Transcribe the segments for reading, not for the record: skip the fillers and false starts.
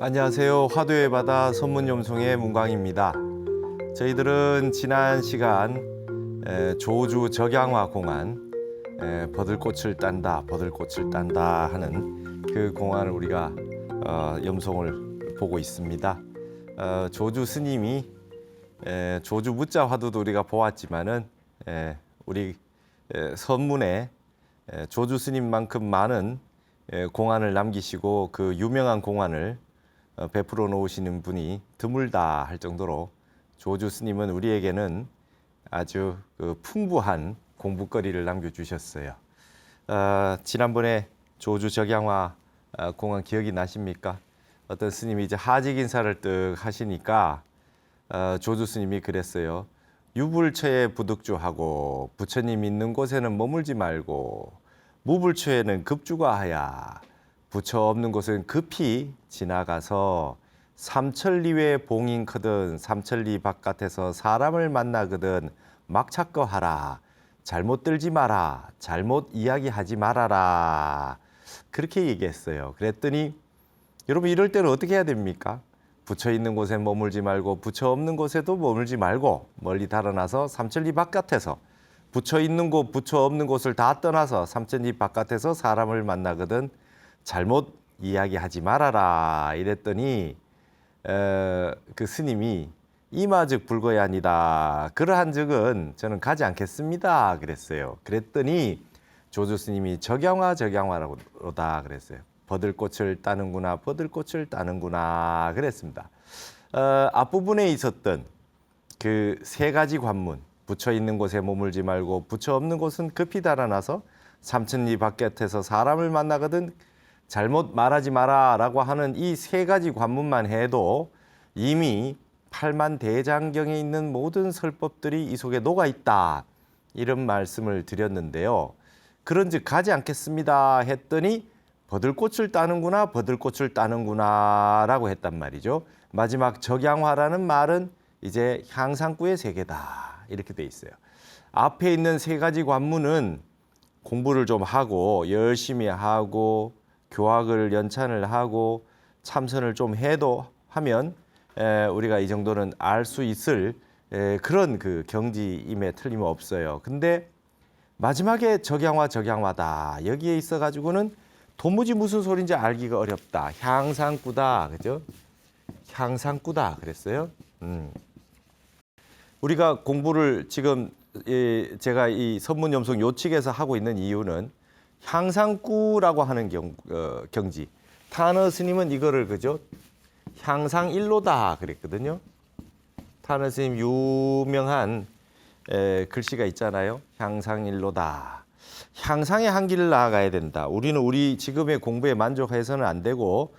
안녕하세요. 화두의 바다 선문염송의 문광입니다. 저희들은 지난 시간 조주 적양화 공안 버들꽃을 딴다 하는 그 공안을 우리가 염송을 보고 있습니다. 조주 스님이 조주 무자 화두도 우리가 보았지만은 우리 선문에 조주 스님만큼 많은 공안을 남기시고 그 유명한 공안을 베풀어 놓으시는 분이 드물다 할 정도로 조주 스님은 우리에게는 아주 풍부한 공부거리를 남겨주셨어요. 지난번에 조주 적양화 공안 기억이 나십니까? 어떤 스님이 이제 하직 인사를 뜩 하시니까 조주 스님이 그랬어요. 유불처에 부득주하고 부처님 있는 곳에는 머물지 말고 무불처에는 급주가하야 부처 없는 곳은 급히 지나가서 삼천리외 봉인커든 삼천리 바깥에서 사람을 만나거든 막착거 하라. 잘못 들지 마라. 잘못 이야기하지 말아라. 그렇게 얘기했어요. 그랬더니 여러분 이럴 때는 어떻게 해야 됩니까? 부처 있는 곳에 머물지 말고 부처 없는 곳에도 머물지 말고 멀리 달아나서 삼천리 바깥에서 부처 있는 곳 부처 없는 곳을 다 떠나서 삼천리 바깥에서 사람을 만나거든 잘못 이야기하지 말아라 이랬더니 그 스님이 이마즉 불거야니다. 그러한 즉은 저는 가지 않겠습니다 그랬어요. 그랬더니 조주 스님이 적양화로다 그랬어요. 버들꽃을 따는구나 버들꽃을 따는구나 그랬습니다. 앞부분에 있었던 그 세 가지 관문 부처 있는 곳에 머물지 말고 부처 없는 곳은 급히 달아나서 삼천리 바깥에서 사람을 만나거든 잘못 말하지 마라 라고 하는 이 세 가지 관문만 해도 이미 팔만대장경에 있는 모든 설법들이 이 속에 녹아있다 이런 말씀을 드렸는데요. 그런즉 가지 않겠습니다 했더니 버들꽃을 따는구나 버들꽃을 따는구나 라고 했단 말이죠. 마지막 적양화라는 말은 이제 향상구의 세계다 이렇게 돼 있어요. 앞에 있는 세 가지 관문은 공부를 좀 하고 열심히 하고 교학을 연찬을 하고 참선을 좀 해도 하면 우리가 이 정도는 알 수 있을 그런 그 경지임에 틀림없어요. 근데 마지막에 적양화다 여기에 있어 가지고는 도무지 무슨 소리인지 알기가 어렵다. 향상구다 그죠? 향상구다 그랬어요. 우리가 공부를 지금 제가 이 선문염송 요측에서 하고 있는 이유는 향상구라고 하는 경지. 타너 스님은 이거를 그죠? 향상일로다 그랬거든요. 타너 스님 유명한 글씨가 있잖아요. 향상일로다. 향상의 한길을 나아가야 된다. 우리는 우리 지금의 공부에 만족해서는 안 되고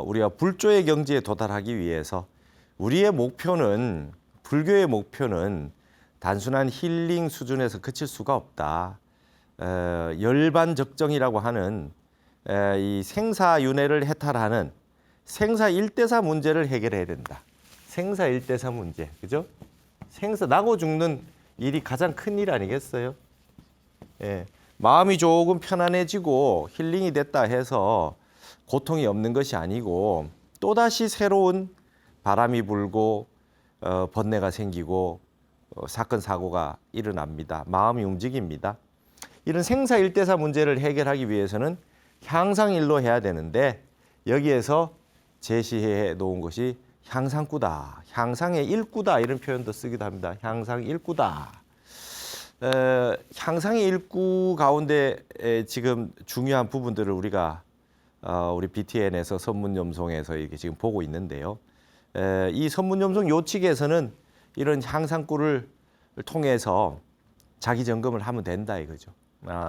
우리가 불조의 경지에 도달하기 위해서 우리의 목표는 불교의 목표는 단순한 힐링 수준에서 그칠 수가 없다. 열반적정이라고 하는 이 생사윤회를 해탈하는 생사일대사 문제를 해결해야 된다. 생사일대사 문제, 그죠? 나고 죽는 일이 가장 큰 일 아니겠어요? 예, 마음이 조금 편안해지고 힐링이 됐다 해서 고통이 없는 것이 아니고 또다시 새로운 바람이 불고 번뇌가 생기고 사건 사고가 일어납니다. 마음이 움직입니다. 이런 생사일대사 문제를 해결하기 위해서는 향상일로 해야 되는데 여기에서 제시해 놓은 것이 향상구다. 향상의 일구다 이런 표현도 쓰기도 합니다. 향상일구다. 향상의 일구 가운데 지금 중요한 부분들을 우리가 우리 BTN에서 선문염송에서 이렇게 지금 보고 있는데요. 이 선문염송 요측에서는 이런 향상구를 통해서 자기 점검을 하면 된다 이거죠.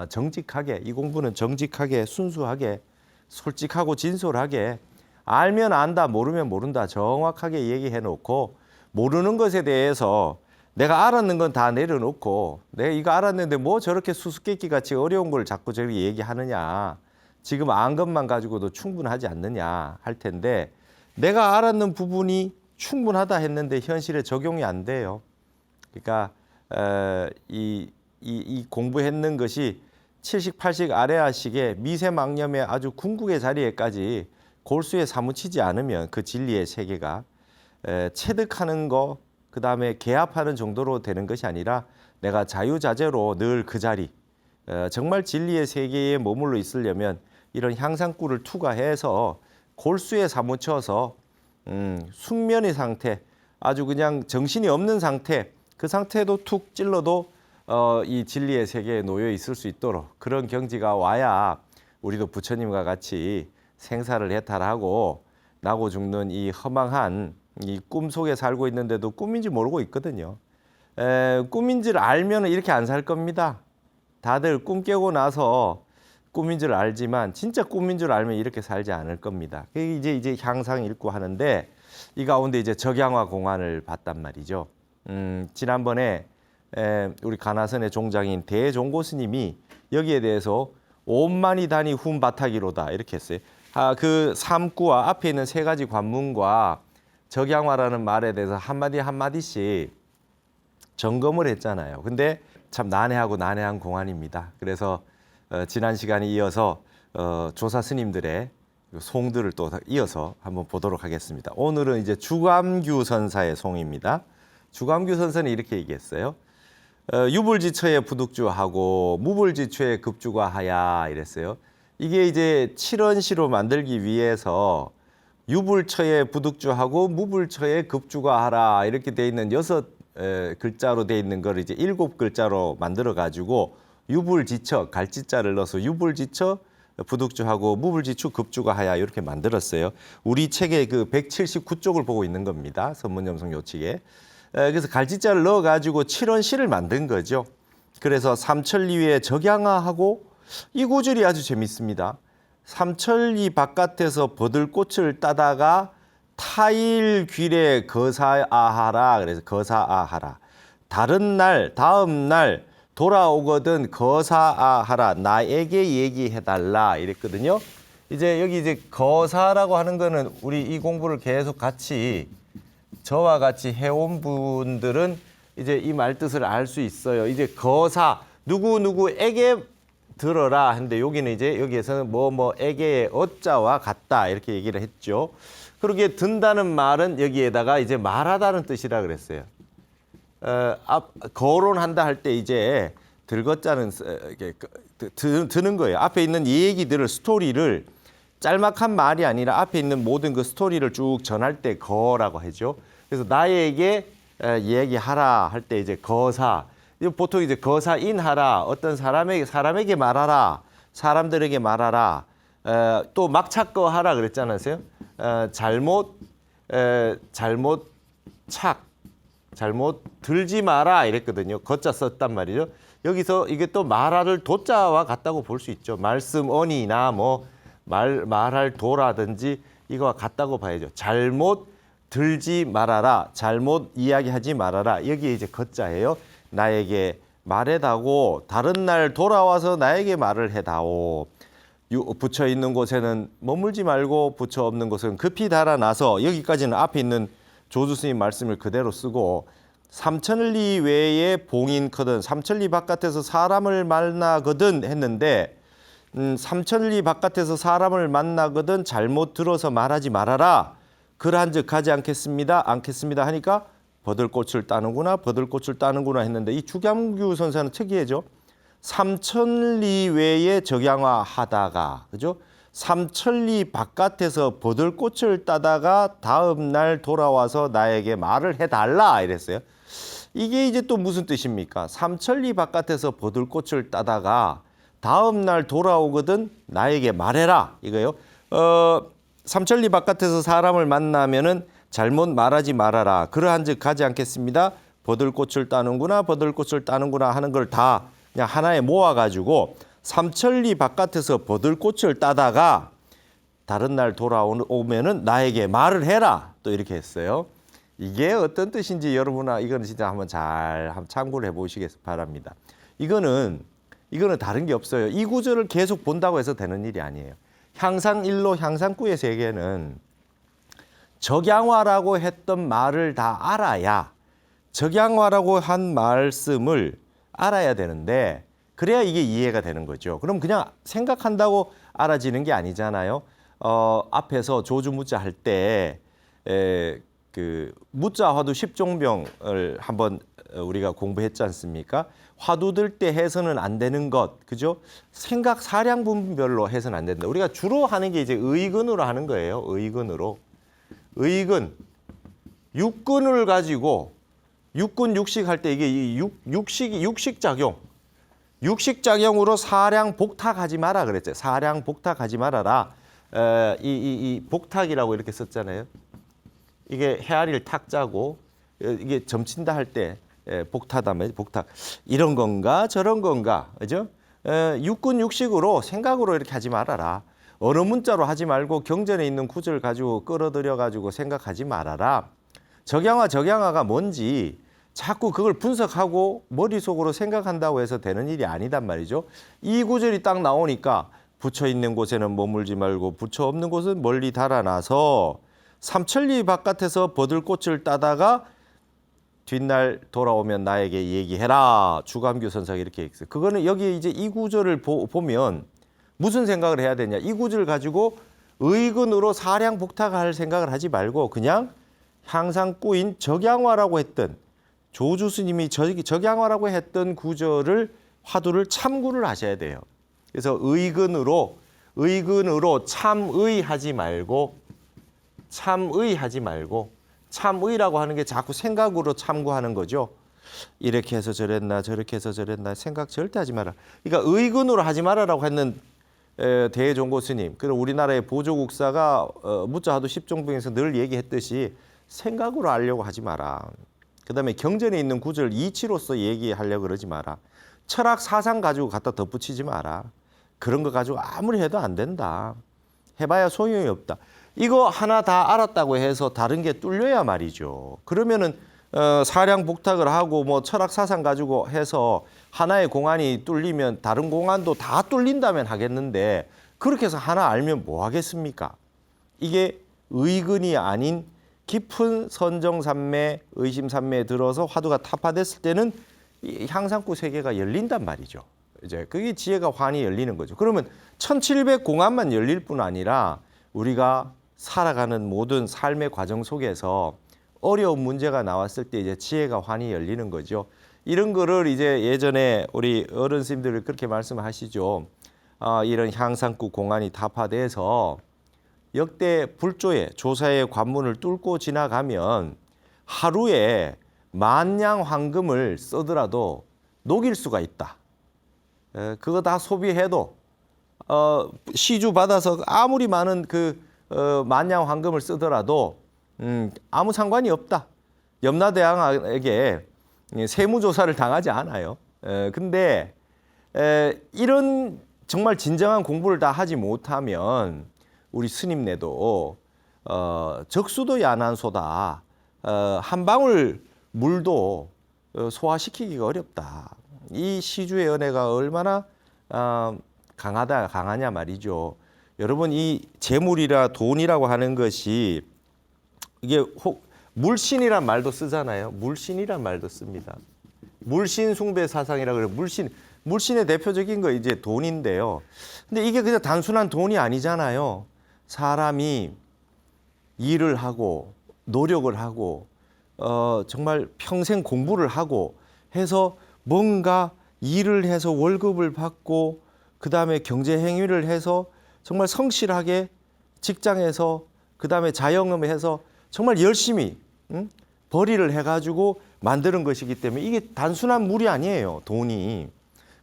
정직하게 이 공부는 정직하게 순수하게 솔직하고 진솔하게 알면 안다 모르면 모른다 정확하게 얘기해 놓고 모르는 것에 대해서 내가 알았는 건 다 내려놓고 내가 이거 알았는데 뭐 저렇게 수수께끼 같이 어려운 걸 자꾸 저렇게 얘기하느냐 지금 안 것만 가지고도 충분하지 않느냐 할 텐데 내가 알았는 부분이 충분하다 했는데 현실에 적용이 안 돼요. 그러니까 이 공부했는 것이 70, 80 아래아식의 미세망념의 아주 궁극의 자리에까지 골수에 사무치지 않으면 그 진리의 세계가 체득하는 거, 그다음에 개합하는 정도로 되는 것이 아니라 내가 자유자재로 늘 그 자리, 정말 진리의 세계에 머물러 있으려면 이런 향상구를 투과해서 골수에 사무쳐서 숙면의 상태, 아주 그냥 정신이 없는 상태, 그 상태도 툭 찔러도 이 진리의 세계에 놓여 있을 수 있도록 그런 경지가 와야 우리도 부처님과 같이 생사를 해탈하고 나고 죽는 이 허망한 이 꿈 속에 살고 있는데도 꿈인지 모르고 있거든요. 꿈인 줄 알면 이렇게 안 살 겁니다. 다들 꿈 깨고 나서 꿈인 줄 알지만 진짜 꿈인 줄 알면 이렇게 살지 않을 겁니다. 이제 향상 일구 하는데 이 가운데 이제 적양화 공안을 봤단 말이죠. 지난번에 우리 가나선의 종장인 대종고 스님이 여기에 대해서 온만이 다니 훈바타기로다 이렇게 했어요. 그 삼구와 앞에 있는 세 가지 관문과 적양화라는 말에 대해서 한마디 한마디씩 점검을 했잖아요. 근데 참 난해한 공안입니다. 그래서 지난 시간에 이어서 조사 스님들의 송들을 또 이어서 한번 보도록 하겠습니다. 오늘은 이제 주감규 선사의 송입니다. 주감규 선사는 이렇게 얘기했어요. 유불지처에 부득주하고 무불지처에 급주가하야 이랬어요. 이게 이제 칠언시로 만들기 위해서 유불처에 부득주하고 무불처에 급주가하라 이렇게 돼 있는 6글자로 돼 있는 걸 이제 7글자로 만들어 가지고 유불지처 갈지자를 넣어서 유불지처 부득주하고 무불지추 급주가하야 이렇게 만들었어요. 우리 책의 그 179쪽을 보고 있는 겁니다. 선문염송 요칙에. 그래서 갈지자를 넣어 가지고 칠언시를 만든 거죠. 그래서 삼천리에 적양화하고 이 구절이 아주 재밌습니다. 삼천리 바깥에서 버들꽃을 따다가 타일 귀래 거사아하라. 그래서 거사아하라. 다른 날, 다음 날 돌아오거든 거사아하라. 나에게 얘기해달라. 이랬거든요. 이제 여기 이제 거사라고 하는 거는 우리 이 공부를 계속 같이 저와 같이 해온 분들은 이제 이 말뜻을 알 수 있어요. 이제 거사 누구누구에게 들어라 했는데 여기는 이제 여기에서는 뭐뭐에게의 어자와 같다 이렇게 얘기를 했죠. 그렇게 든다는 말은 여기에다가 이제 말하다는 뜻이라 그랬어요. 거론한다 할 때 이제 들것자는 드는 거예요. 앞에 있는 이 얘기들을 스토리를 짤막한 말이 아니라 앞에 있는 모든 그 스토리를 쭉 전할 때 거라고 하죠. 그래서 나에게 얘기하라 할 때 이제 거사. 보통 이제 거사인하라. 어떤 사람에게 말하라. 사람들에게 말하라. 또 막착거하라 그랬잖아요. 잘못 들지 마라 이랬거든요. 거자 썼단 말이죠. 여기서 이게 또 말할 도자와 같다고 볼 수 있죠. 말씀 언이나 뭐 말할 도라든지 이거와 같다고 봐야죠. 잘못 들지 말아라. 잘못 이야기하지 말아라. 여기에 이제 거자예요. 나에게 말해다오. 다른 날 돌아와서 나에게 말을 해다오. 붙여 있는 곳에는 머물지 말고 붙여 없는 곳은 급히 달아나서 여기까지는 앞에 있는 조주 스님 말씀을 그대로 쓰고 삼천리 외에 봉인거든 삼천리 바깥에서 사람을 만나거든 했는데 삼천리 바깥에서 사람을 만나거든 잘못 들어서 말하지 말아라. 그러한즉 가지 않겠습니다 하니까 버들꽃을 따는구나 했는데 이 주감규 선사는 특이해죠. 삼천리 외에 적양화하다가 그죠? 삼천리 바깥에서 버들꽃을 따다가 다음 날 돌아와서 나에게 말을 해달라 이랬어요. 이게 이제 또 무슨 뜻입니까? 삼천리 바깥에서 버들꽃을 따다가 다음 날 돌아오거든 나에게 말해라 이거요. 삼천리 바깥에서 사람을 만나면은 잘못 말하지 말아라. 그러한즉 가지 않겠습니다. 버들꽃을 따는구나 하는 걸 다 그냥 하나에 모아가지고 삼천리 바깥에서 버들꽃을 따다가 다른 날 돌아오면은 나에게 말을 해라. 또 이렇게 했어요. 이게 어떤 뜻인지 여러분아 이거는 진짜 한번 잘 참고를 해보시기 바랍니다. 이거는 다른 게 없어요. 이 구절을 계속 본다고 해서 되는 일이 아니에요. 향상일로 향상구의 세계는 적양화라고 했던 말을 다 알아야 적양화라고 한 말씀을 알아야 되는데 그래야 이게 이해가 되는 거죠. 그럼 그냥 생각한다고 알아지는 게 아니잖아요. 앞에서 조주 무자 할 때 그 무자 화두 10종병을 한번 우리가 공부했지 않습니까? 화두 들 때 해서는 안 되는 것, 그죠? 생각 사량 분별로 해서는 안 된다. 우리가 주로 하는 게 이제 의근으로 하는 거예요. 의근으로. 의근. 육근을 가지고 육근 육식 할 때 이게 육식 작용. 육식 작용으로 사량 복탁하지 마라 그랬죠. 사량 복탁하지 말아라. 이 복탁이라고 이렇게 썼잖아요. 이게 헤아릴 탁자고 이게 점친다 할 때 복탁하면 복탁 이런 건가 저런 건가 그죠? 육군 육식으로 생각으로 이렇게 하지 말아라. 언어 문자로 하지 말고 경전에 있는 구절 가지고 끌어들여 가지고 생각하지 말아라. 적양화가 뭔지 자꾸 그걸 분석하고 머릿속으로 생각한다고 해서 되는 일이 아니단 말이죠. 이 구절이 딱 나오니까 부처 있는 곳에는 머물지 말고 부처 없는 곳은 멀리 달아나서 삼천리 바깥에서 버들꽃을 따다가 뒷날 돌아오면 나에게 얘기해라. 주감규 선사가 이렇게 했어요. 그거는 여기 이제 이 구절을 보면 무슨 생각을 해야 되냐. 이 구절을 가지고 의근으로 사량 복탁할 생각을 하지 말고 그냥 항상 꾸인 적양화라고 했던 조주 스님이 적양화라고 했던 구절을 화두를 참구를 하셔야 돼요. 그래서 의근으로 참의하지 말고 참의라고 하는 게 자꾸 생각으로 참고하는 거죠. 이렇게 해서 저랬나 저렇게 해서 저랬나 생각 절대 하지 마라. 그러니까 의근으로 하지 말아라고 했는 대종고 스님. 그리고 우리나라의 보조국사가 무자화두 10종병에서 늘 얘기했듯이 생각으로 알려고 하지 마라. 그다음에 경전에 있는 구절 이치로서 얘기하려고 그러지 마라. 철학 사상 가지고 갖다 덧붙이지 마라. 그런 거 가지고 아무리 해도 안 된다. 해봐야 소용이 없다. 이거 하나 다 알았다고 해서 다른 게 뚫려야 말이죠. 그러면은 사량 복탁을 하고 뭐 철학 사상 가지고 해서 하나의 공안이 뚫리면 다른 공안도 다 뚫린다면 하겠는데 그렇게 해서 하나 알면 뭐 하겠습니까? 이게 의근이 아닌 깊은 선정산매, 의심산매에 들어서 화두가 타파됐을 때는 이 향상구 세계가 열린단 말이죠. 이제 그게 지혜가 환히 열리는 거죠. 그러면 1700공안만 열릴 뿐 아니라 우리가 살아가는 모든 삶의 과정 속에서 어려운 문제가 나왔을 때 이제 지혜가 환히 열리는 거죠. 이런 거를 이제 예전에 우리 어른 스님들이 그렇게 말씀하시죠. 이런 향상구 공안이 타파돼서 역대 불조의 조사의 관문을 뚫고 지나가면 하루에 만냥 황금을 쓰더라도 녹일 수가 있다. 그거 다 소비해도 시주 받아서 아무리 많은 만냥 황금을 쓰더라도 아무 상관이 없다. 염라대왕에게 세무조사를 당하지 않아요. 근데 이런 정말 진정한 공부를 다 하지 못하면 우리 스님네도 적수도 야난소다. 한 방울 물도 소화시키기가 어렵다. 이 시주의 은혜가 얼마나 강하냐 말이죠. 여러분 이 재물이라 돈이라고 하는 것이 이게 물신이란 말도 쓰잖아요. 물신이란 말도 씁니다. 물신 숭배 사상이라 그래요. 물신의 대표적인 거 이제 돈인데요. 근데 이게 그냥 단순한 돈이 아니잖아요. 사람이 일을 하고 노력을 하고 정말 평생 공부를 하고 해서 뭔가 일을 해서 월급을 받고 그다음에 경제 행위를 해서 정말 성실하게 직장에서 그다음에 자영업해서 정말 열심히 벌이를 해가지고 만드는 것이기 때문에 이게 단순한 물이 아니에요. 돈이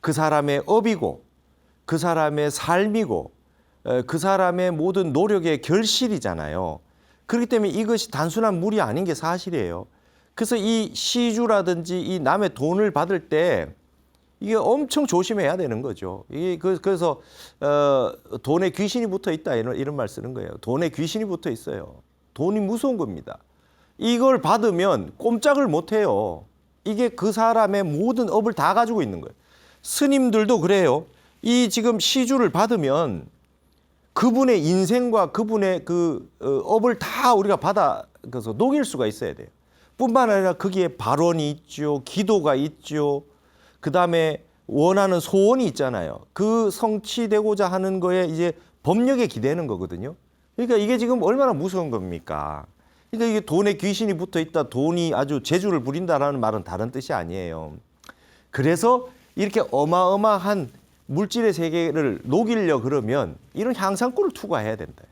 그 사람의 업이고 그 사람의 삶이고 그 사람의 모든 노력의 결실이잖아요. 그렇기 때문에 이것이 단순한 물이 아닌 게 사실이에요. 그래서 이 시주라든지 이 남의 돈을 받을 때 이게 엄청 조심해야 되는 거죠. 이게 그래서 돈에 귀신이 붙어 있다 이런 말 쓰는 거예요. 돈에 귀신이 붙어 있어요. 돈이 무서운 겁니다. 이걸 받으면 꼼짝을 못 해요. 이게 그 사람의 모든 업을 다 가지고 있는 거예요. 스님들도 그래요. 이 지금 시주를 받으면 그분의 인생과 그분의 업을 다 우리가 받아서 녹일 수가 있어야 돼요. 뿐만 아니라 거기에 발언이 있죠. 기도가 있죠. 그다음에 원하는 소원이 있잖아요. 그 성취되고자 하는 거에 이제 법력에 기대는 거거든요. 그러니까 이게 지금 얼마나 무서운 겁니까? 그러니까 이게 돈에 귀신이 붙어 있다, 돈이 아주 재주를 부린다라는 말은 다른 뜻이 아니에요. 그래서 이렇게 어마어마한 물질의 세계를 녹이려 그러면 이런 향상꿀을 투과해야 된다.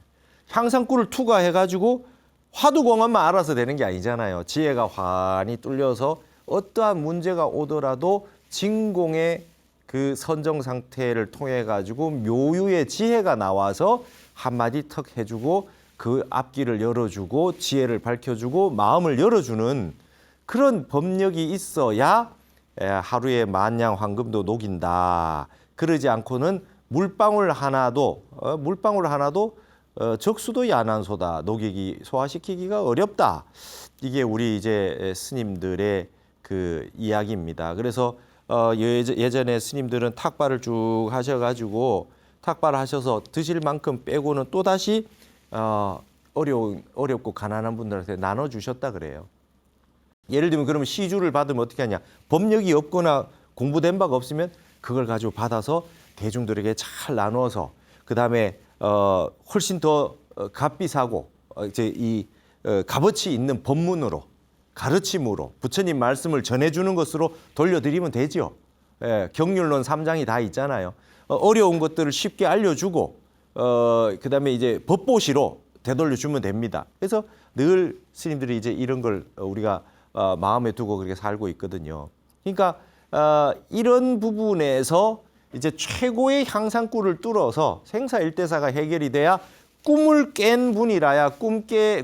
향상꿀을 투과해가지고 화두공원만 알아서 되는 게 아니잖아요. 지혜가 환히 뚫려서 어떠한 문제가 오더라도 진공의 그 선정 상태를 통해 가지고 묘유의 지혜가 나와서 한마디 턱 해주고 그 앞길을 열어주고 지혜를 밝혀주고 마음을 열어주는 그런 법력이 있어야 하루에 만냥 황금도 녹인다. 그러지 않고는 물방울 하나도 적수도 야난소다. 녹이기 소화시키기가 어렵다. 이게 우리 이제 스님들의 그 이야기입니다. 그래서 예전에 스님들은 탁발을 쭉 하셔가지고 탁발하셔서 드실 만큼 빼고는 또 다시 어렵고 가난한 분들한테 나눠주셨다 그래요. 예를 들면 그러면 시주를 받으면 어떻게 하냐? 법력이 없거나 공부된 바가 없으면 그걸 가지고 받아서 대중들에게 잘 나눠서 그 다음에 훨씬 더 값비싸고 이제 이 값어치 있는 법문으로 가르침으로 부처님 말씀을 전해주는 것으로 돌려드리면 되죠. 경륜론 3장이 다 있잖아요. 어려운 것들을 쉽게 알려주고 그다음에 이제 법보시로 되돌려주면 됩니다. 그래서 늘 스님들이 이제 이런 걸 우리가 마음에 두고 그렇게 살고 있거든요. 그러니까 이런 부분에서 이제 최고의 향상꿀을 뚫어서 생사일대사가 해결이 돼야 꿈을 깬 분이라야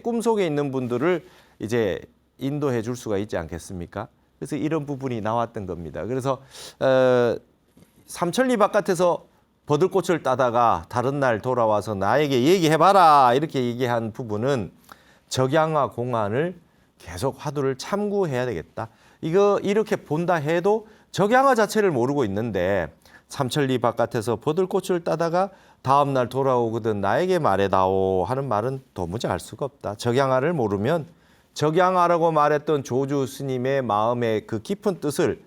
꿈속에 있는 분들을 이제 인도해 줄 수가 있지 않겠습니까? 그래서 이런 부분이 나왔던 겁니다. 그래서 삼천리 바깥에서 버들꽃을 따다가 다른 날 돌아와서 나에게 얘기해봐라 이렇게 얘기한 부분은 적양화 공안을 계속 화두를 참고해야 되겠다. 이거 이렇게 본다 해도 적양화 자체를 모르고 있는데 삼천리 바깥에서 버들꽃을 따다가 다음 날 돌아오거든 나에게 말해다오 하는 말은 도무지 알 수가 없다. 적양화를 모르면 적양화라고 말했던 조주 스님의 마음의 그 깊은 뜻을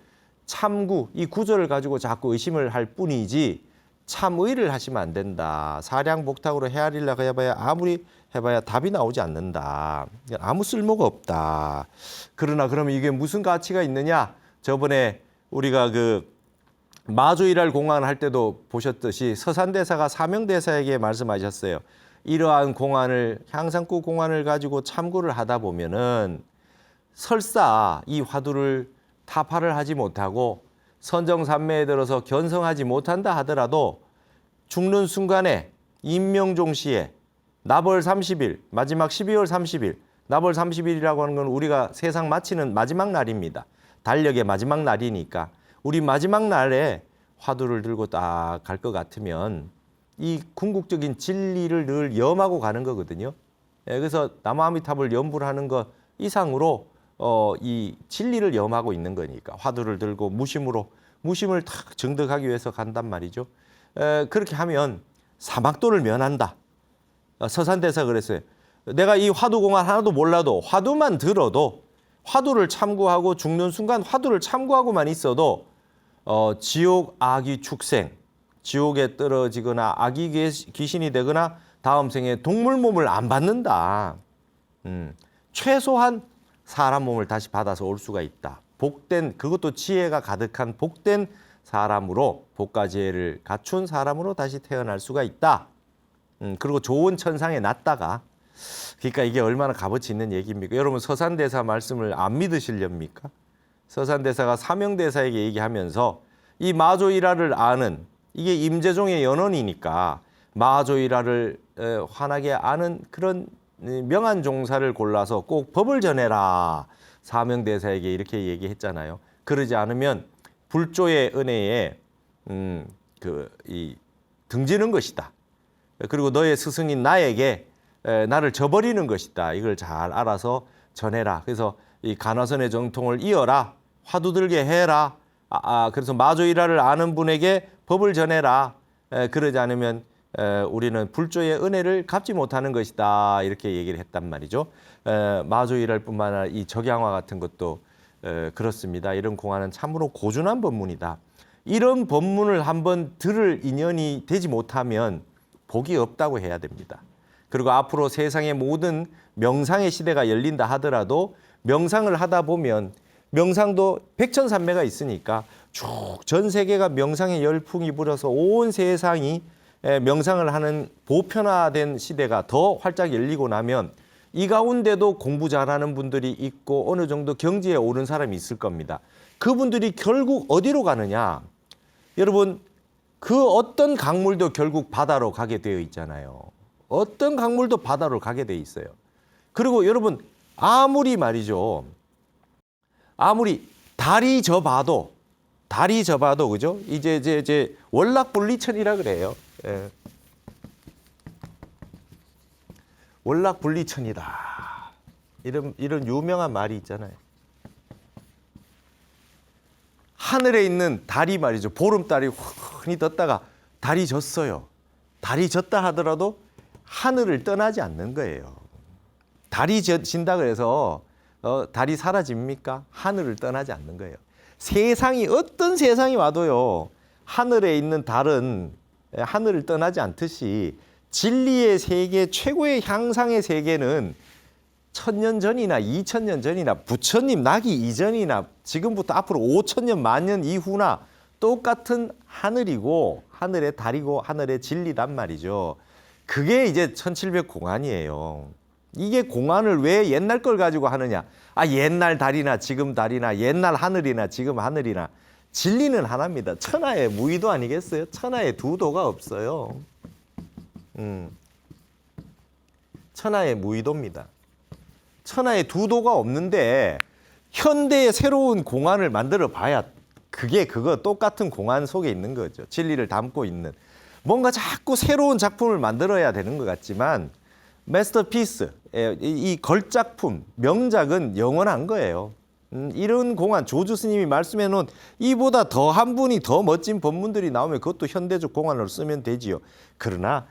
참구, 이 구절을 가지고 자꾸 의심을 할 뿐이지 참의를 하시면 안 된다. 사량복탁으로 헤아리려고 해봐야 아무리 해봐야 답이 나오지 않는다. 아무 쓸모가 없다. 그러나 그러면 이게 무슨 가치가 있느냐? 저번에 우리가 그 마조일할 공안을 할 때도 보셨듯이 서산대사가 사명대사에게 말씀하셨어요. 이러한 공안을 향상구 공안을 가지고 참고를 하다 보면은 설사 이 화두를 타파를 하지 못하고 선정산매에 들어서 견성하지 못한다 하더라도 죽는 순간에 임명종시에 나벌 30일 마지막 12월 30일 나벌 30일이라고 하는 건 우리가 세상 마치는 마지막 날입니다. 달력의 마지막 날이니까 우리 마지막 날에 화두를 들고 딱 갈 것 같으면 이 궁극적인 진리를 늘 염하고 가는 거거든요. 그래서 남아미탑을 염불 하는 것 이상으로 이 진리를 염하고 있는 거니까 화두를 들고 무심을 탁 정득하기 위해서 간단 말이죠. 그렇게 하면 사막도를 면한다. 서산대사가 그랬어요. 내가 이 화두공안 하나도 몰라도 화두만 들어도 화두를 참고하고 죽는 순간 화두를 참고하고만 있어도 지옥 악이 축생, 지옥에 떨어지거나 악이 귀신이 되거나 다음 생에 동물 몸을 안 받는다. 최소한 사람 몸을 다시 받아서 올 수가 있다. 복된, 그것도 지혜가 가득한 복된 사람으로, 복가지혜를 갖춘 사람으로 다시 태어날 수가 있다. 그리고 좋은 천상에 났다가, 그러니까 이게 얼마나 값어치 있는 얘기입니까? 여러분 서산대사 말씀을 안 믿으시렵니까? 서산대사가 사명대사에게 얘기하면서 이 마조일화를 아는, 이게 임재종의 연원이니까 마조일화를 환하게 아는 그런 명한 종사를 골라서 꼭 법을 전해라. 사명대사에게 이렇게 얘기했잖아요. 그러지 않으면 불조의 은혜에 등지는 것이다. 그리고 너의 스승인 나에게 나를 저버리는 것이다. 이걸 잘 알아서 전해라. 그래서 이 간화선의 정통을 이어라. 화두 들게 해라. 그래서 마조일화를 아는 분에게 법을 전해라. 그러지 않으면 우리는 불조의 은혜를 갚지 못하는 것이다. 이렇게 얘기를 했단 말이죠. 마조일할 뿐만 아니라 이 적양화 같은 것도 그렇습니다. 이런 공안은 참으로 고준한 법문이다. 이런 법문을 한번 들을 인연이 되지 못하면 복이 없다고 해야 됩니다. 그리고 앞으로 세상의 모든 명상의 시대가 열린다 하더라도 명상을 하다 보면 명상도 백천산매가 있으니까 쭉 전 세계가 명상의 열풍이 불어서 온 세상이 명상을 하는 보편화된 시대가 더 활짝 열리고 나면 이 가운데도 공부 잘하는 분들이 있고 어느 정도 경지에 오른 사람이 있을 겁니다. 그분들이 결국 어디로 가느냐? 여러분, 그 어떤 강물도 결국 바다로 가게 되어 있잖아요. 어떤 강물도 바다로 가게 되어 있어요. 그리고 여러분, 아무리 말이죠. 아무리 달이 져봐도 그죠? 이제 월락불리천이라 그래요. 예. 월락불리천이다. 이런 유명한 말이 있잖아요. 하늘에 있는 달이 말이죠. 보름달이 훤히 떴다가 달이 졌어요. 달이 졌다 하더라도 하늘을 떠나지 않는 거예요. 달이 진다 그래서 달이 사라집니까? 하늘을 떠나지 않는 거예요. 세상이 어떤 세상이 와도요. 하늘에 있는 달은 하늘을 떠나지 않듯이 진리의 세계, 최고의 향상의 세계는 1000년 전이나 2000년 전이나 부처님 나기 이전이나 지금부터 앞으로 5000년, 만년 이후나 똑같은 하늘이고 하늘의 달이고 하늘의 진리단 말이죠. 그게 이제 1700공안이에요. 이게 공안을 왜 옛날 걸 가지고 하느냐. 옛날 달이나 지금 달이나 옛날 하늘이나 지금 하늘이나 진리는 하나입니다. 천하의 무의도 아니겠어요? 천하의 두도가 없어요. 천하의 무의도입니다. 천하의 두도가 없는데 현대의 새로운 공안을 만들어 봐야 그거 똑같은 공안 속에 있는 거죠. 진리를 담고 있는. 뭔가 자꾸 새로운 작품을 만들어야 되는 것 같지만 마스터피스, 이 걸작품, 명작은 영원한 거예요. 이런 공안, 조주 스님이 말씀해 놓은 이보다 더 한 분이 더 멋진 법문들이 나오면 그것도 현대적 공안으로 쓰면 되지요. 그러나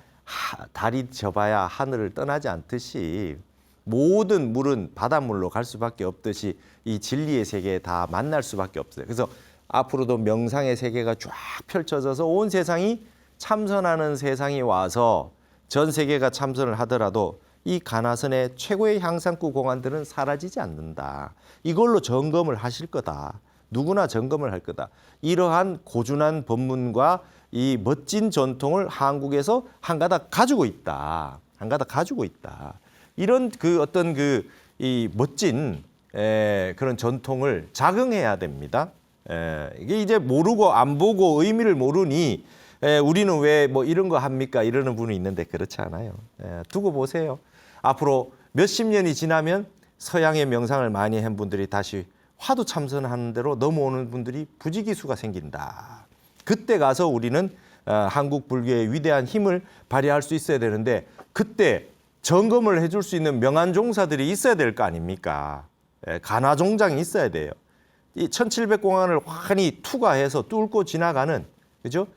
달이 져봐야 하늘을 떠나지 않듯이 모든 물은 바닷물로 갈 수밖에 없듯이 이 진리의 세계에 다 만날 수밖에 없어요. 그래서 앞으로도 명상의 세계가 쫙 펼쳐져서 온 세상이 참선하는 세상이 와서 전 세계가 참선을 하더라도 이 가나선의 최고의 향상구 공안들은 사라지지 않는다. 이걸로 점검을 하실 거다. 누구나 점검을 할 거다. 이러한 고준한 법문과 이 멋진 전통을 한국에서 한 가닥 가지고 있다. 한 가닥 가지고 있다. 이런 이 멋진 그런 전통을 자긍해야 됩니다. 이게 이제 모르고 안 보고 의미를 모르니 우리는 왜 뭐 이런 거 합니까? 이러는 분이 있는데 그렇지 않아요. 두고 보세요. 앞으로 몇십 년이 지나면 서양의 명상을 많이 한 분들이 다시 화두 참선하는 대로 넘어오는 분들이 부지기수가 생긴다. 그때 가서 우리는 한국 불교의 위대한 힘을 발휘할 수 있어야 되는데 그때 점검을 해줄 수 있는 명한 종사들이 있어야 될 거 아닙니까? 간화 종장이 있어야 돼요. 이 1700공안을 환히 투과해서 뚫고 지나가는 그죠?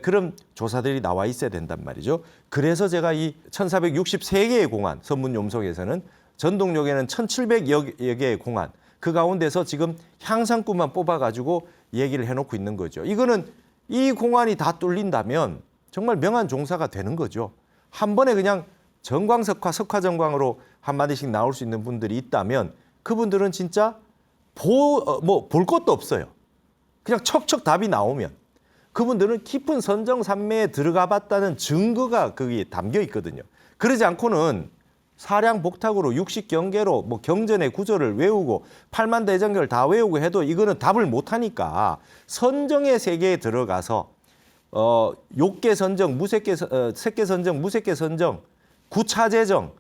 그런 조사들이 나와 있어야 된단 말이죠. 그래서 제가 이 1463개의 공안, 선문용속에서는 전동역에는 1700여 개의 공안, 그 가운데서 지금 향상구만 뽑아가지고 얘기를 해놓고 있는 거죠. 이거는 이 공안이 다 뚫린다면 정말 명한 종사가 되는 거죠. 한 번에 그냥 정광석화, 석화정광으로 한마디씩 나올 수 있는 분들이 있다면 그분들은 진짜 볼 것도 없어요. 그냥 척척 답이 나오면 그분들은 깊은 선정산매에 들어가 봤다는 증거가 거기에 담겨 있거든요. 그러지 않고는 사량복탁으로 육식경계로 뭐 경전의 구절을 외우고 팔만대장경을 다 외우고 해도 이거는 답을 못하니까 선정의 세계에 들어가서 욕계선정, 색계선정, 무색계선정, 구차제정,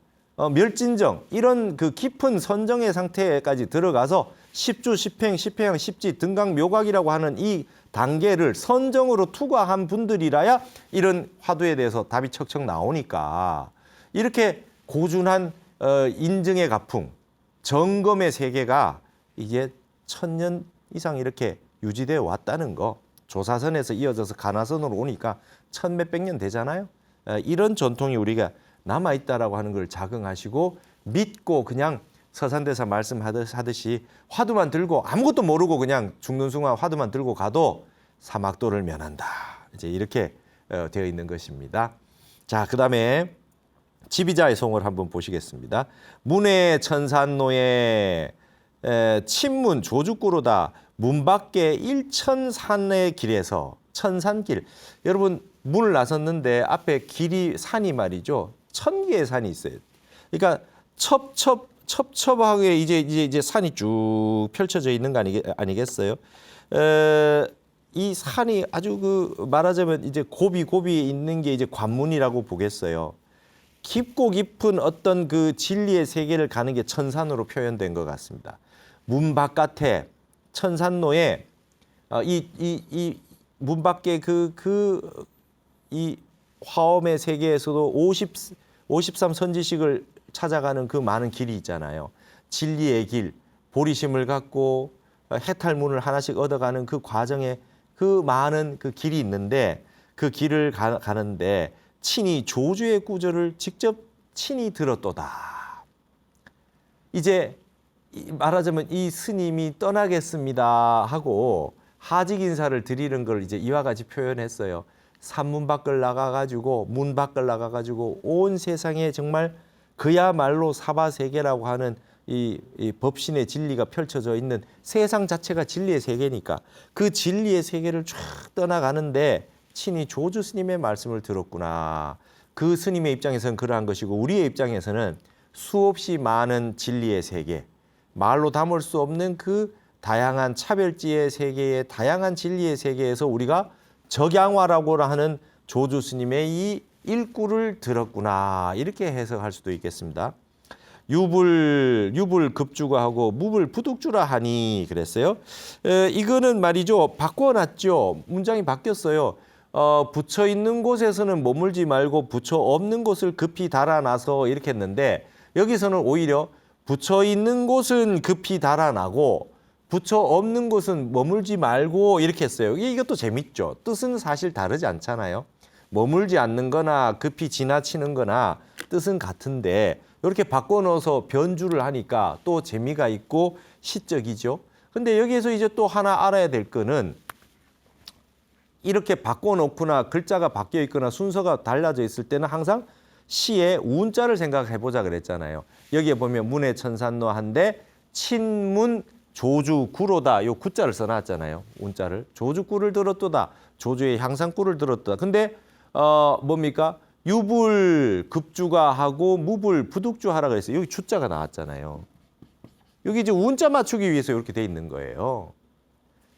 멸진정 이런 그 깊은 선정의 상태까지 들어가서 십주, 십행, 십행양, 십지, 등각, 묘각이라고 하는 이 단계를 선정으로 투과한 분들이라야 이런 화두에 대해서 답이 척척 나오니까 이렇게 고준한 인증의 가풍, 점검의 세계가 이게 1000년 이상 이렇게 유지되어 왔다는 거. 조사선에서 이어져서 가나선으로 오니까 1000몇백 년 되잖아요. 이런 전통이 우리가 남아있다라고 하는 걸 자긍하시고 믿고 그냥 서산대사 말씀하듯이 화두만 들고 아무것도 모르고 그냥 죽는 순간 화두만 들고 가도 사막도를 면한다. 이제 이렇게 되어 있는 것입니다. 자, 그다음에 지비자의 송을 한번 보시겠습니다. 문의 천산노에 친문 조주꾸로다 문 밖에 일천산의 길에서 천산길. 여러분 문을 나섰는데 앞에 길이 산이 말이죠. 1000개의 산이 있어요. 그러니까 첩첩하게 이제 산이 쭉 펼쳐져 있는 거 아니겠어요? 이 산이 아주 그 말하자면 이제 고비 있는 게 이제 관문이라고 보겠어요. 깊고 깊은 어떤 그 진리의 세계를 가는 게 천산으로 표현된 것 같습니다. 문 바깥에 천산로에 이 문 밖에 이 화엄의 세계에서도 53 선지식을 찾아가는 그 많은 길이 있잖아요. 진리의 길, 보리심을 갖고 해탈문을 하나씩 얻어가는 그 과정에 그 많은 그 길이 있는데 그 길을 가는데 친히 조주의 구절을 직접 친히 들었도다. 이제 말하자면 이 스님이 떠나겠습니다 하고 하직 인사를 드리는 걸 이제 이와 같이 표현했어요. 산문 밖을 나가가지고 문 밖을 나가가지고 온 세상에 정말 그야말로 사바세계라고 하는 이 법신의 진리가 펼쳐져 있는 세상 자체가 진리의 세계니까 그 진리의 세계를 쫙 떠나가는데 친히 조주 스님의 말씀을 들었구나. 그 스님의 입장에서는 그러한 것이고 우리의 입장에서는 수없이 많은 진리의 세계, 말로 담을 수 없는 그 다양한 차별지의 세계의 다양한 진리의 세계에서 우리가 적양화라고 하는 조주 스님의 이 일구를 들었구나. 이렇게 해석할 수도 있겠습니다. 유불 급주가 하고 무불 부득주라 하니 그랬어요. 이거는 말이죠. 바꿔놨죠. 문장이 바뀌었어요. 붙여 있는 곳에서는 머물지 말고 붙여 없는 곳을 급히 달아나서 이렇게 했는데 여기서는 오히려 붙여 있는 곳은 급히 달아나고 붙여 없는 곳은 머물지 말고 이렇게 했어요. 이것도 재밌죠. 뜻은 사실 다르지 않잖아요. 머물지 않는 거나 급히 지나치는 거나 뜻은 같은데 이렇게 바꿔넣어서 변주를 하니까 또 재미가 있고 시적이죠. 근데 여기에서 이제 또 하나 알아야 될 거는 이렇게 바꿔놓거나 글자가 바뀌어 있거나 순서가 달라져 있을 때는 항상 시의 운자를 생각해 보자 그랬잖아요. 여기에 보면 문의 천산노 한데 친문 조주 구로다. 요 구자를 써놨잖아요. 운자를. 조주 구를 들었도다. 조주의 향상구를 들었도다. 근데 뭡니까? 유불 급주가 하고 무불 부득주 하라 그랬어요. 여기 주자가 나왔잖아요. 여기 이제 운자 맞추기 위해서 이렇게 돼 있는 거예요.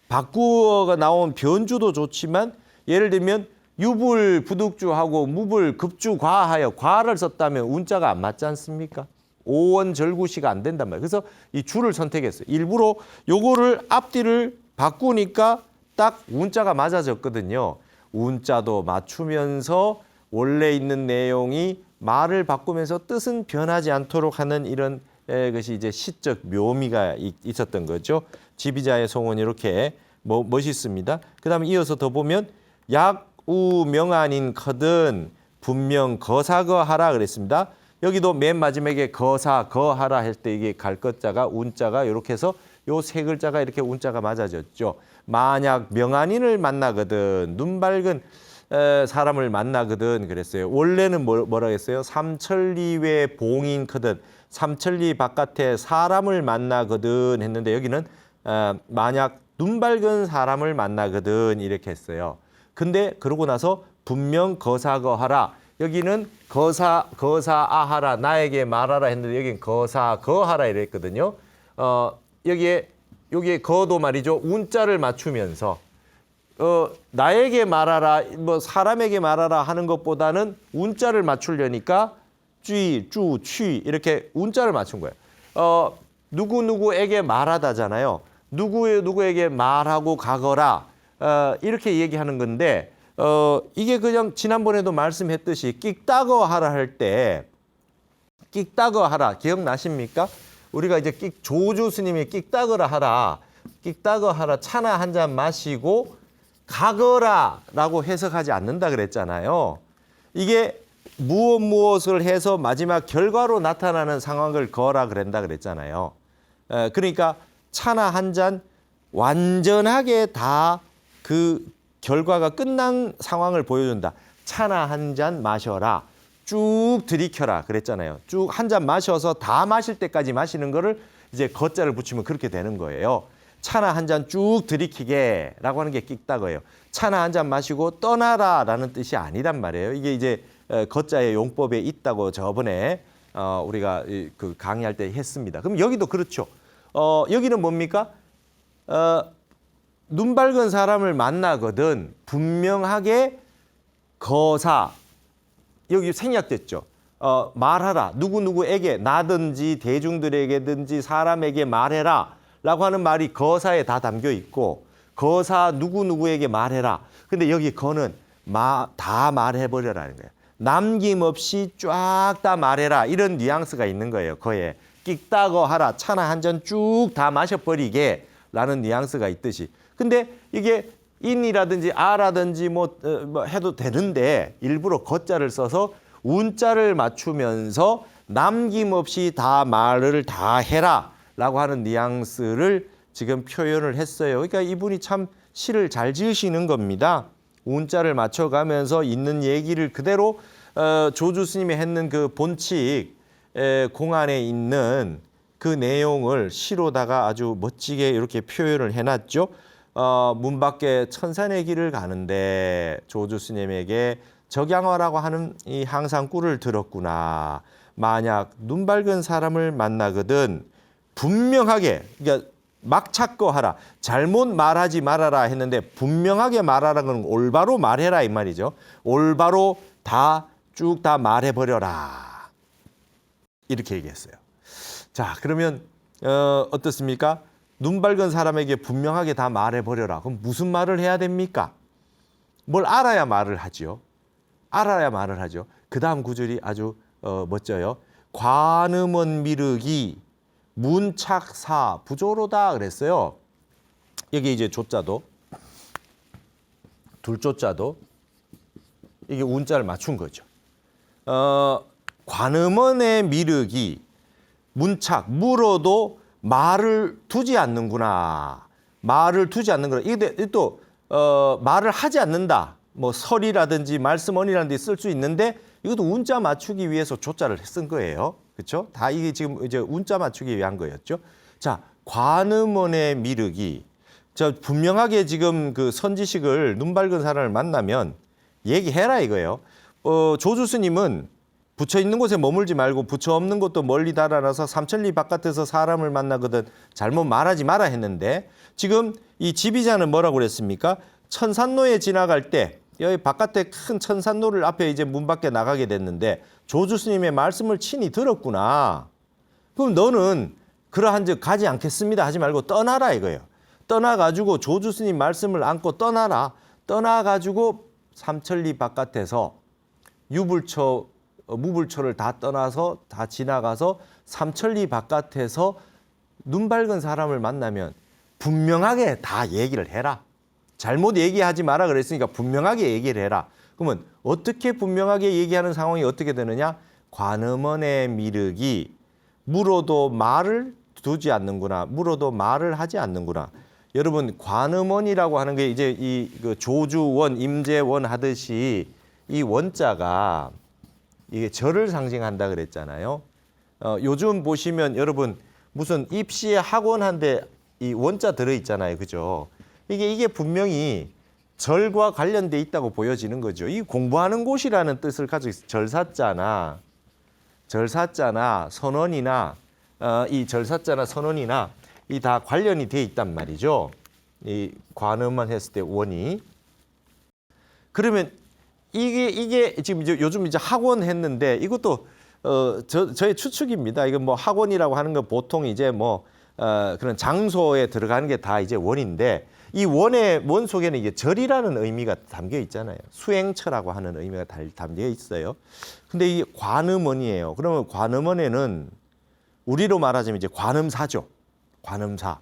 바꾸어가 나온 변주도 좋지만 예를 들면 유불 부득주하고 무불 급주과하여 과를 썼다면 운자가 안 맞지 않습니까? 오원절구시가 안 된단 말이에요. 그래서 이 주를 선택했어요. 일부러 요거를 앞뒤를 바꾸니까 딱 운자가 맞아졌거든요. 운자도 맞추면서 원래 있는 내용이 말을 바꾸면서 뜻은 변하지 않도록 하는 이런 것이 이제 시적 묘미가 있었던 거죠. 지비자의 송은 이렇게 멋있습니다. 그다음에 이어서 더 보면 약우명안인 커든 분명 거사거하라 그랬습니다. 여기도 맨 마지막에 거사거하라 할 때 이게 갈 것자가 운자가 이렇게 해서 요 세 글자가 이렇게 운자가 맞아졌죠. 만약 명안인을 만나거든 눈 밝은 사람을 만나거든 그랬어요. 원래는 뭐라 했어요? 삼천리외 봉인 커든 삼천리 바깥에 사람을 만나거든 했는데 여기는 만약 눈 밝은 사람을 만나거든 이렇게 했어요. 근데 그러고 나서 분명 거사거하라. 여기는 거사아하라 나에게 말하라 했는데 여기는 거사거하라 이랬거든요. 여기에 거도 말이죠. 운자를 맞추면서 나에게 말하라 뭐 사람에게 말하라 하는 것보다는 운자를 맞추려니까 취 이렇게 운자를 맞춘 거예요. 누구에게 말하다잖아요. 누구에게 말하고 가거라 이렇게 얘기하는 건데 이게 그냥 지난번에도 말씀했듯이 끽따거 하라 할 때 끽따거 하라 기억나십니까? 우리가 이제 조주 스님이 끽따거라 하라 끽따거 하라 차나 한 잔 마시고 가거라라고 해석하지 않는다 그랬잖아요. 이게 무엇을 해서 마지막 결과로 나타나는 상황을 거라 그랬다 그랬잖아요. 그러니까 차나 한 잔 완전하게 다 그 결과가 끝난 상황을 보여준다. 차나 한 잔 마셔라. 쭉 들이켜라 그랬잖아요. 쭉 한 잔 마셔서 다 마실 때까지 마시는 거를 이제 거자를 붙이면 그렇게 되는 거예요. 차나 한 잔 쭉 들이키게라고 하는 게 끽다거예요. 차나 한 잔 마시고 떠나라라는 뜻이 아니란 말이에요. 이게 이제 거자의 용법에 있다고 저번에 우리가 그 강의할 때 했습니다. 그럼 여기도 그렇죠. 여기는 뭡니까? 눈 밝은 사람을 만나거든 분명하게 거사 여기 생략됐죠. 말하라. 누구누구에게 나든지 대중들에게든지 사람에게 말해라 라고 하는 말이 거사에 다 담겨 있고 거사 누구누구에게 말해라. 근데 여기 거는 다 말해버려라는 거예요. 남김없이 쫙 다 말해라. 이런 뉘앙스가 있는 거예요. 거에 끽다거 하라. 차나 한 잔 쭉 다 마셔버리게 라는 뉘앙스가 있듯이. 근데 이게 인이라든지 아라든지 뭐 해도 되는데 일부러 거자를 써서 운자를 맞추면서 남김없이 다 말을 다 해라 라고 하는 뉘앙스를 지금 표현을 했어요. 그러니까 이분이 참 시를 잘 지으시는 겁니다. 운자를 맞춰가면서 있는 얘기를 그대로 조주 스님이 했는 그 본칙 공안에 있는 그 내용을 시로다가 아주 멋지게 이렇게 표현을 해놨죠. 문 밖에 천산의 길을 가는데 조주 스님에게 적양화라고 하는 이 항상꿀을 들었구나. 만약 눈 밝은 사람을 만나거든 분명하게 그러니까 막 찾고 하라. 잘못 말하지 말아라 했는데 분명하게 말하라는 건 올바로 말해라 이 말이죠. 올바로 다 쭉 다 말해버려라. 이렇게 얘기했어요. 자, 그러면 어떻습니까? 눈 밝은 사람에게 분명하게 다 말해버려라. 그럼 무슨 말을 해야 됩니까? 뭘 알아야 말을 하지요. 알아야 말을 하죠. 그 다음 구절이 아주 멋져요. 관음원 미륵이 문착사 부조로다 그랬어요. 여기 이제 조자도 둘조자도 이게 운자를 맞춘 거죠. 관음원의 미륵이 문착 물어도 말을 두지 않는구나. 말을 두지 않는구나. 이게 또 말을 하지 않는다. 뭐 설이라든지 말씀언이라는 데 쓸 수 있는데 이것도 운자 맞추기 위해서 조자를 쓴 거예요. 그렇죠? 다 이게 지금 이제 운자 맞추기 위한 거였죠. 자, 관음원의 미륵이 분명하게 지금 그 선지식을 눈 밝은 사람을 만나면 얘기해라 이거예요. 조주 스님은 부처 있는 곳에 머물지 말고 부처 없는 곳도 멀리 달아나서 삼천리 바깥에서 사람을 만나거든 잘못 말하지 마라 했는데 지금 이 지비자는 뭐라고 그랬습니까? 천산로에 지나갈 때 여기 바깥에 큰 천산로를 앞에 이제 문 밖에 나가게 됐는데 조주 스님의 말씀을 친히 들었구나. 그럼 너는 그러한즉 가지 않겠습니다 하지 말고 떠나라 이거예요. 떠나가지고 조주 스님 말씀을 안고 떠나라. 떠나가지고 삼천리 바깥에서 유불처 무불처를 다 떠나서 다 지나가서 삼천리 바깥에서 눈 밝은 사람을 만나면 분명하게 다 얘기를 해라. 잘못 얘기하지 마라 그랬으니까 분명하게 얘기를 해라. 그러면 어떻게 분명하게 얘기하는 상황이 어떻게 되느냐? 관음원의 미륵이 물어도 말을 두지 않는구나. 물어도 말을 하지 않는구나. 여러분 관음원이라고 하는 게 이제 이 조주원, 임재원 하듯이 이 원자가 이게 절을 상징한다 그랬잖아요. 요즘 보시면 여러분 무슨 입시에 학원한데 이 원자 들어 있잖아요, 그죠? 이게 분명히 절과 관련돼 있다고 보여지는 거죠. 이 공부하는 곳이라는 뜻을 가지고 있어요. 절사자나 선원이나 이 절사자나 선원이나 이 다 관련이 돼 있단 말이죠. 이 관음만 했을 때 원이. 그러면 이게 지금 요즘 이제 학원 했는데 이것도 저의 추측입니다. 이건 뭐 학원이라고 하는 건 보통 이제 뭐 그런 장소에 들어가는 게 다 이제 원인데 이 원 속에는 이게 절이라는 의미가 담겨 있잖아요. 수행처라고 하는 의미가 담겨 있어요. 근데 이 관음원이에요. 그러면 관음원에는 우리로 말하자면 이제 관음사죠. 관음사.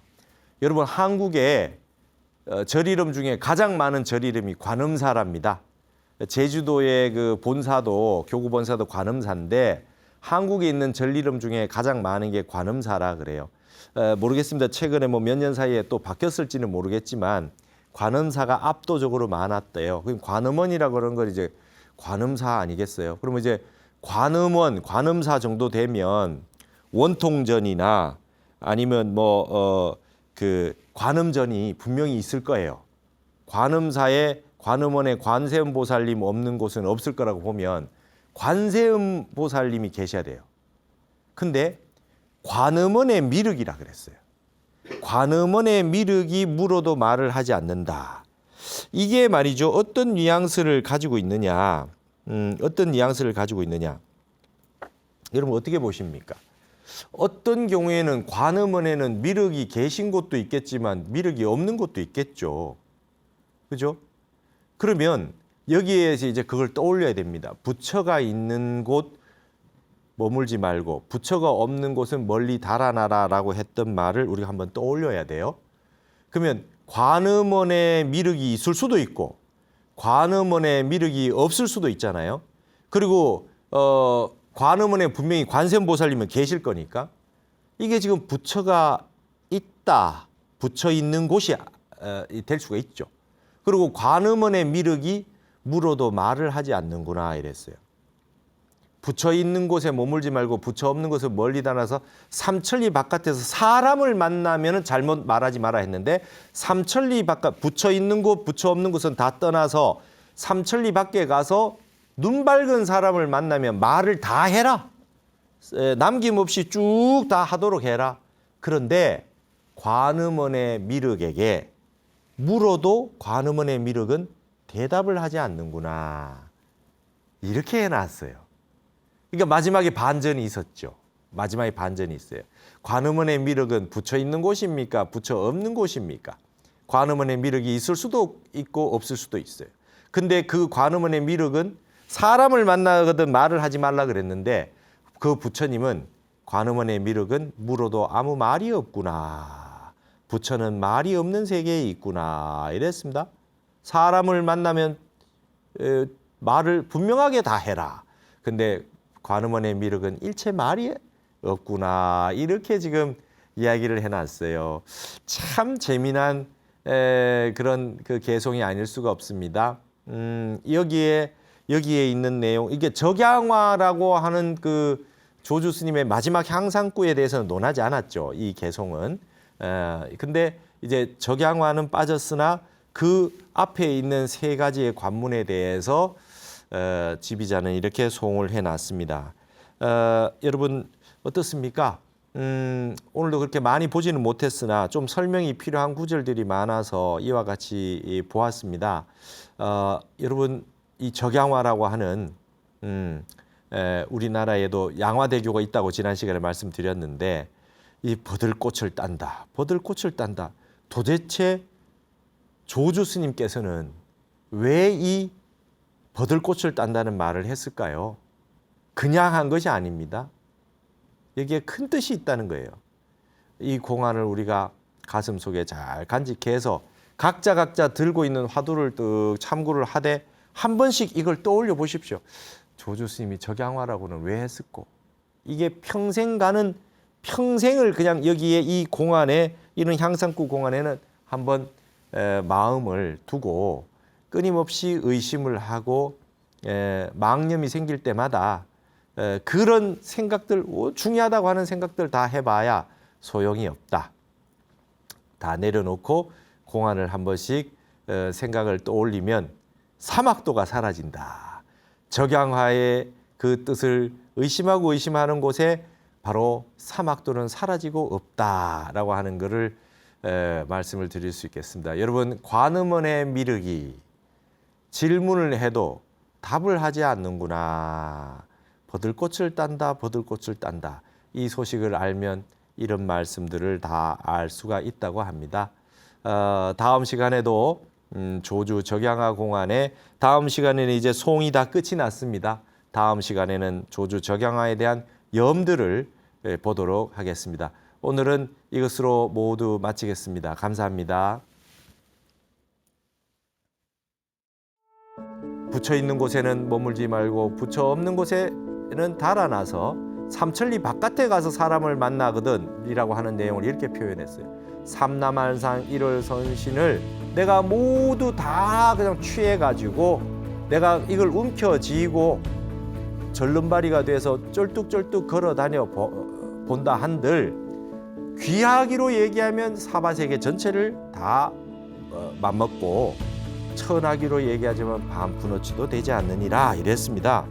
여러분 한국에 절 이름 중에 가장 많은 절 이름이 관음사랍니다. 제주도의 그 본사도 교구 본사도 관음사인데 한국에 있는 절 이름 중에 가장 많은 게 관음사라 그래요. 모르겠습니다. 최근에 뭐 몇 년 사이에 또 바뀌었을지는 모르겠지만 관음사가 압도적으로 많았대요. 그럼 관음원이라고 그런 걸 이제 관음사 아니겠어요? 그러면 이제 관음원, 관음사 정도 되면 원통전이나 아니면 그 관음전이 분명히 있을 거예요. 관음사에 관음원에 관세음보살님 없는 곳은 없을 거라고 보면 관세음보살님이 계셔야 돼요. 근데 관음원의 미륵이라 그랬어요. 관음원의 미륵이 물어도 말을 하지 않는다. 이게 말이죠. 어떤 뉘앙스를 가지고 있느냐. 어떤 뉘앙스를 가지고 있느냐. 여러분 어떻게 보십니까? 어떤 경우에는 관음원에는 미륵이 계신 곳도 있겠지만 미륵이 없는 곳도 있겠죠. 그죠? 그러면 여기에서 이제 그걸 떠올려야 됩니다. 부처가 있는 곳 머물지 말고 부처가 없는 곳은 멀리 달아나라라고 했던 말을 우리가 한번 떠올려야 돼요. 그러면 관음원에 미륵이 있을 수도 있고 관음원에 미륵이 없을 수도 있잖아요. 그리고 관음원에 분명히 관세음보살님은 계실 거니까 이게 지금 부처가 있다, 부처 있는 곳이 될 수가 있죠. 그리고 관음원의 미륵이 물어도 말을 하지 않는구나 이랬어요. 부처 있는 곳에 머물지 말고 부처 없는 곳에 멀리 다나서 삼천리 바깥에서 사람을 만나면 잘못 말하지 마라 했는데 삼천리 바깥 부처 있는 곳 부처 없는 곳은 다 떠나서 삼천리 밖에 가서 눈 밝은 사람을 만나면 말을 다 해라. 남김없이 쭉 다 하도록 해라. 그런데 관음원의 미륵에게 물어도 관음원의 미륵은 대답을 하지 않는구나. 이렇게 해놨어요. 그러니까 마지막에 반전이 있었죠. 마지막에 반전이 있어요. 관음원의 미륵은 부처 있는 곳입니까? 부처 없는 곳입니까? 관음원의 미륵이 있을 수도 있고 없을 수도 있어요. 근데 그 관음원의 미륵은 사람을 만나거든 말을 하지 말라 그랬는데 그 부처님은 관음원의 미륵은 물어도 아무 말이 없구나. 부처는 말이 없는 세계에 있구나. 이랬습니다. 사람을 만나면 말을 분명하게 다 해라. 근데 관음원의 미륵은 일체 말이 없구나. 이렇게 지금 이야기를 해놨어요. 참 재미난 그런 그 개송이 아닐 수가 없습니다. 여기에 있는 내용, 이게 적양화라고 하는 그 조주 스님의 마지막 향상구에 대해서는 논하지 않았죠. 이 개송은. 근데 이제 적양화는 빠졌으나 그 앞에 있는 세 가지의 관문에 대해서 지비자는 이렇게 송을 해놨습니다. 여러분 어떻습니까? 오늘도 그렇게 많이 보지는 못했으나 좀 설명이 필요한 구절들이 많아서 이와 같이 보았습니다. 여러분 이 적양화라고 하는 우리나라에도 양화대교가 있다고 지난 시간에 말씀드렸는데 이 버들꽃을 딴다. 버들꽃을 딴다. 도대체 조주 스님께서는 왜 이 버들꽃을 딴다는 말을 했을까요? 그냥 한 것이 아닙니다. 여기에 큰 뜻이 있다는 거예요. 이 공안을 우리가 가슴 속에 잘 간직해서 각자 들고 있는 화두를 뜩 참고를 하되 한 번씩 이걸 떠올려 보십시오. 조주 스님이 적양화라고는 왜 했을꼬? 이게 평생 가는 평생을 그냥 여기에 이 공안에 이런 향상구 공안에는 한번 마음을 두고 끊임없이 의심을 하고 망념이 생길 때마다 그런 생각들 중요하다고 하는 생각들 다 해봐야 소용이 없다. 다 내려놓고 공안을 한 번씩 생각을 떠올리면 사막도가 사라진다. 적양화의 그 뜻을 의심하고 의심하는 곳에 바로 사막도는 사라지고 없다라고 하는 것을 말씀을 드릴 수 있겠습니다. 여러분 관음원의 미륵이 질문을 해도 답을 하지 않는구나. 버들꽃을 딴다. 버들꽃을 딴다. 이 소식을 알면 이런 말씀들을 다 알 수가 있다고 합니다. 다음 시간에도 조주 적양화 공안의 다음 시간에는 이제 송이 다 끝이 났습니다. 다음 시간에는 조주 적양화에 대한 염들을 보도록 하겠습니다. 오늘은 이것으로 모두 마치겠습니다. 감사합니다. 부처 있는 곳에는 머물지 말고 부처 없는 곳에는 달아나서 삼천리 바깥에 가서 사람을 만나거든 이라고 하는 내용을 이렇게 표현했어요. 삼남한상 일월선신을 내가 모두 다 그냥 취해가지고 내가 이걸 움켜쥐고 절름발이가 돼서 쩔뚝쩔뚝 걸어 다녀 본다 한들 귀하기로 얘기하면 사바세계 전체를 다 맞먹고 천하기로 얘기하자면 반푼어치도 되지 않느니라 이랬습니다.